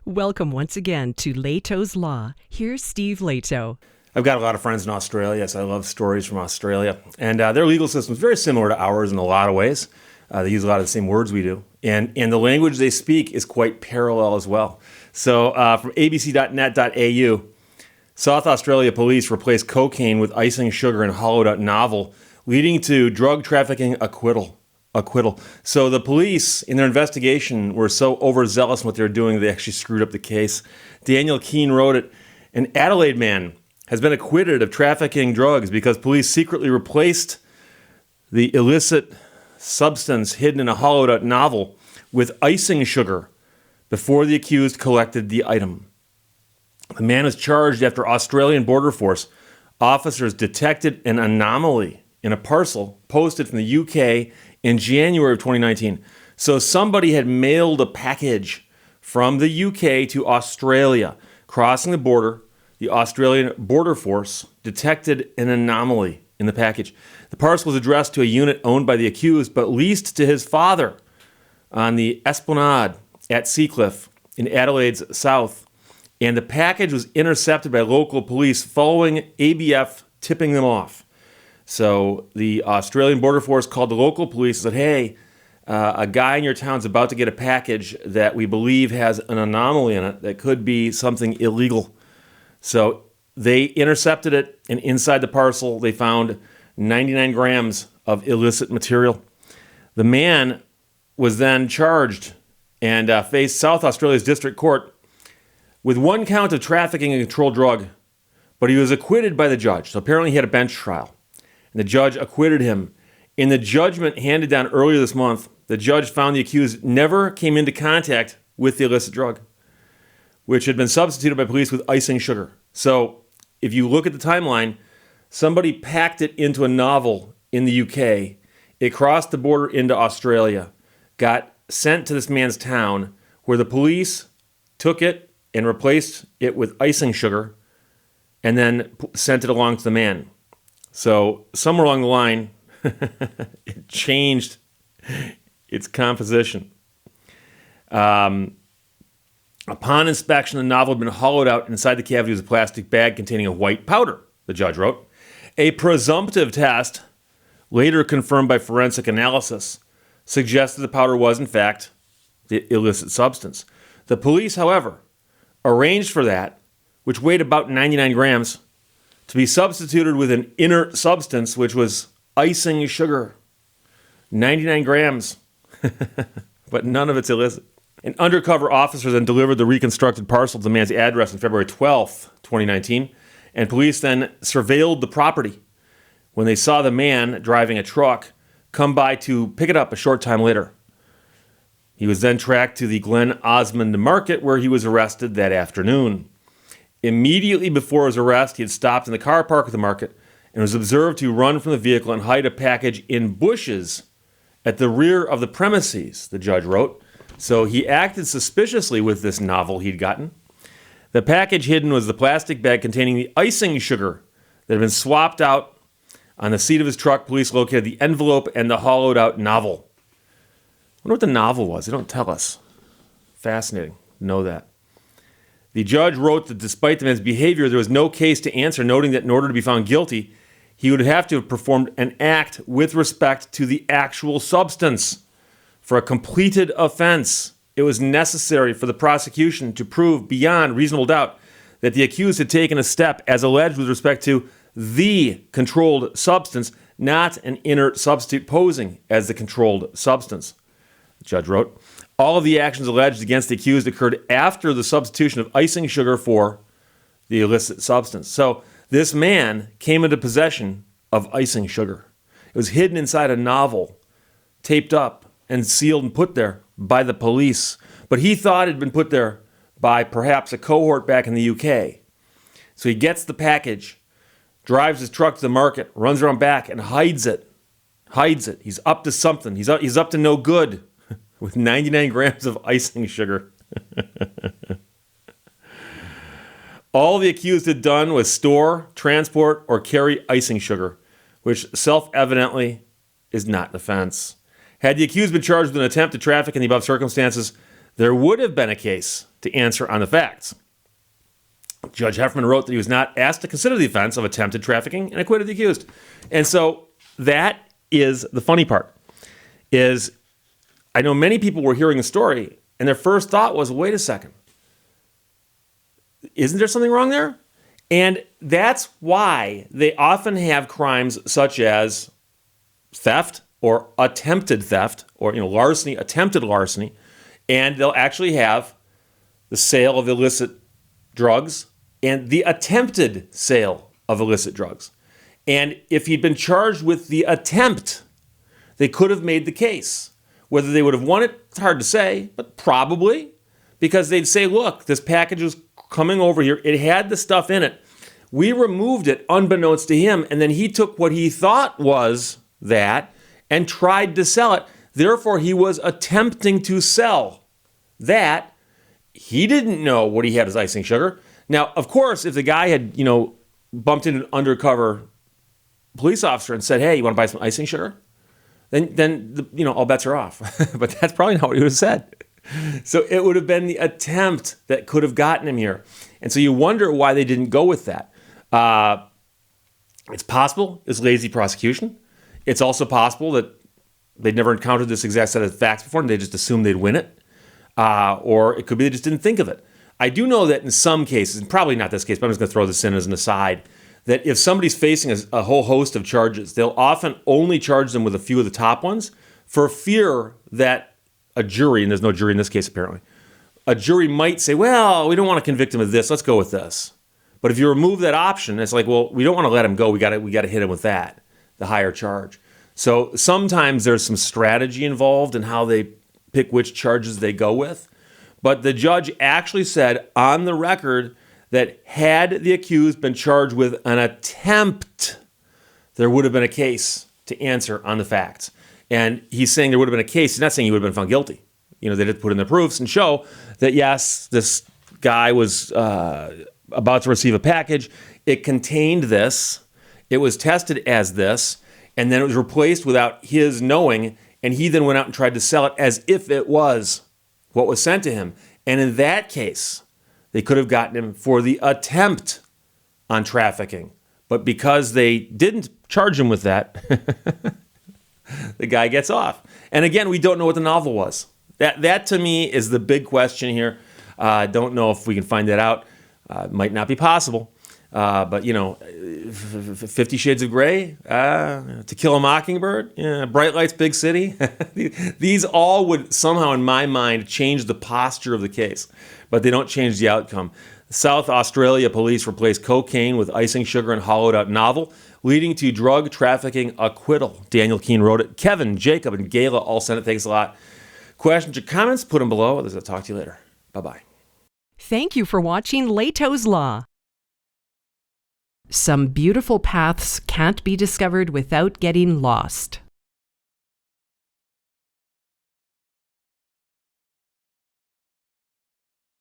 Welcome once again to Lehto's Law. Here's Steve Lehto. I've got a lot of friends in Australia, so I love stories from Australia. And their legal system is very similar to ours in a lot of ways. They use a lot of the same words we do. And the language they speak is quite parallel as well. So from abc.net.au, South Australia police replaced cocaine with icing sugar in hollowed-out novel, leading to drug trafficking acquittal. So the police, in their investigation, were so overzealous in what they were doing, they actually screwed up the case. Daniel Keane wrote it. An Adelaide man has been acquitted of trafficking drugs because police secretly replaced the illicit substance hidden in a hollowed-out novel with icing sugar before the accused collected the item. The man was charged after Australian Border Force officers detected an anomaly in a parcel posted from the UK in January of 2019. So somebody had mailed a package from the UK to Australia. Crossing the border, the Australian Border Force detected an anomaly in the package. The parcel was addressed to a unit owned by the accused, but leased to his father on the Esplanade at Seacliff in Adelaide's south. And the package was intercepted by local police following ABF tipping them off. So the Australian Border Force called the local police and said, hey, a guy in your town's about to get a package that we believe has an anomaly in it that could be something illegal. So they intercepted it, and inside the parcel, they found 99 grams of illicit material. The man was then charged and faced South Australia's District Court with one count of trafficking a controlled drug, but he was acquitted by the judge. So apparently he had a bench trial. And the judge acquitted him. In the judgment handed down earlier this month, the judge found the accused never came into contact with the illicit drug, which had been substituted by police with icing sugar. So if you look at the timeline, somebody packed it into a novel in the UK. It crossed the border into Australia, got sent to this man's town, where the police took it and replaced it with icing sugar, and then sent it along to the man. So somewhere along the line, it changed its composition. Upon inspection, the novel had been hollowed out. Inside the cavity was a plastic bag containing a white powder, the judge wrote. A presumptive test, later confirmed by forensic analysis, suggested the powder was, in fact, the illicit substance. The police, however, arranged for that, which weighed about 99 grams, to be substituted with an inert substance, which was icing sugar. 99 grams, but none of it's illicit. An undercover officer then delivered the reconstructed parcel to the man's address on February 12th, 2019, and police then surveilled the property when they saw the man driving a truck come by to pick it up a short time later. He was then tracked to the Glen Osmond Market, where he was arrested that afternoon. Immediately before his arrest, he had stopped in the car park of the market and was observed to run from the vehicle and hide a package in bushes at the rear of the premises, the judge wrote. So he acted suspiciously with this novel he'd gotten. The package hidden was the plastic bag containing the icing sugar that had been swapped out. On the seat of his truck, police located the envelope and the hollowed-out novel. I wonder what the novel was. They don't tell us. Fascinating. Know that. The judge wrote that despite the man's behavior, there was no case to answer, noting that in order to be found guilty, he would have to have performed an act with respect to the actual substance. For a completed offense, it was necessary for the prosecution to prove beyond reasonable doubt that the accused had taken a step as alleged with respect to the controlled substance, not an inert substitute posing as the controlled substance, the judge wrote. All of the actions alleged against the accused occurred after the substitution of icing sugar for the illicit substance. So this man came into possession of icing sugar. It was hidden inside a novel, taped up and sealed and put there by the police. But he thought it had been put there by perhaps a cohort back in the UK. So he gets the package, drives his truck to the market, runs around back and hides it. He's up to something. He's up to no good. With 99 grams of icing sugar. All the accused had done was store, transport, or carry icing sugar, which self-evidently is not an offense. Had the accused been charged with an attempt to traffic in the above circumstances, there would have been a case to answer on the facts. Judge Heffernan wrote that he was not asked to consider the offense of attempted trafficking and acquitted the accused. And so that is the funny part, is I know many people were hearing the story and their first thought was, wait a second, isn't there something wrong there? And that's why they often have crimes such as theft or attempted theft or larceny, attempted larceny, and they'll actually have the sale of illicit drugs and the attempted sale of illicit drugs. And if he'd been charged with the attempt, they could have made the case. Whether they would have won it, it's hard to say, but probably, because they'd say, look, this package was coming over here. It had the stuff in it. We removed it unbeknownst to him, and then he took what he thought was that and tried to sell it. Therefore, he was attempting to sell that. He didn't know what he had as icing sugar. Now, of course, if the guy had, bumped into an undercover police officer and said, hey, you want to buy some icing sugar? Then all bets are off. But that's probably not what he would have said. So it would have been the attempt that could have gotten him here. And so you wonder why they didn't go with that. It's possible it's lazy prosecution. It's also possible that they'd never encountered this exact set of facts before and they just assumed they'd win it. Or it could be they just didn't think of it. I do know that in some cases, and probably not this case, but I'm just going to throw this in as an aside, that if somebody's facing a whole host of charges, they'll often only charge them with a few of the top ones for fear that a jury, and there's no jury in this case apparently, a jury might say, well, we don't want to convict him of this, let's go with this. But if you remove that option, it's like, well, we don't want to let him go, we got to hit him with that, the higher charge. So sometimes there's some strategy involved in how they pick which charges they go with. But the judge actually said on the record that had the accused been charged with an attempt, there would have been a case to answer on the facts. And he's saying there would have been a case. He's not saying he would have been found guilty. They did put in the proofs and show that, yes, this guy was about to receive a package. It contained this. It was tested as this. And then it was replaced without his knowing. And he then went out and tried to sell it as if it was what was sent to him. And in that case, they could have gotten him for the attempt on trafficking. But because they didn't charge him with that, the guy gets off. And again, we don't know what the novel was. That to me is the big question here. I don't know if we can find that out. It might not be possible. But 50 Shades of Grey, To Kill a Mockingbird, Bright Lights, Big City. These all would somehow, in my mind, change the posture of the case, but they don't change the outcome. South Australia police replaced cocaine with icing sugar and hollowed out novel, leading to drug trafficking acquittal. Daniel Keene wrote it. Kevin, Jacob, and Gayla all sent it. Thanks a lot. Questions or comments, put them below. Others, I'll talk to you later. Bye-bye. Thank you for watching Lehto's Law. Some beautiful paths can't be discovered without getting lost.